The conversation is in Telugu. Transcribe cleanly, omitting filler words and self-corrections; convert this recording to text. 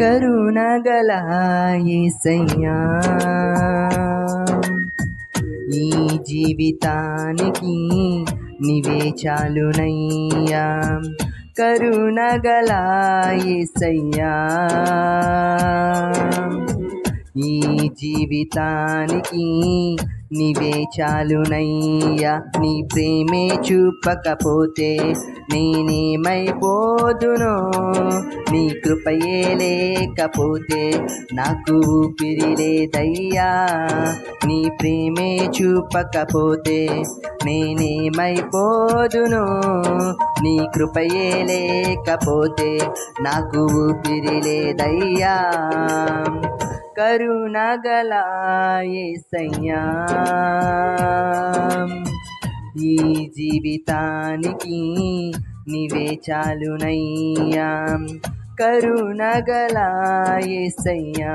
కరుణగల యేసయ్యా ఈ జీవితానికి నీవే చాలునయ్యా కరుణగల యేసయ్యా ఈ జీవితానికి నీవే చాలునయ్యా నీ ప్రేమే చూపకపోతే నేనేమైపోదునో నీ కృపయే లేకపోతే నాకు ఊపిరి లేదయ్యా నీ ప్రేమే చూపకపోతే నేనేమైపోదునో నీ కృపయే లేకపోతే నాకు ఊపిరి లేదయ్యా కరుణగల యేసయ్యా ఈ జీవితానికి నీవే చాలునయ్యా కరుణగల యేసయ్యా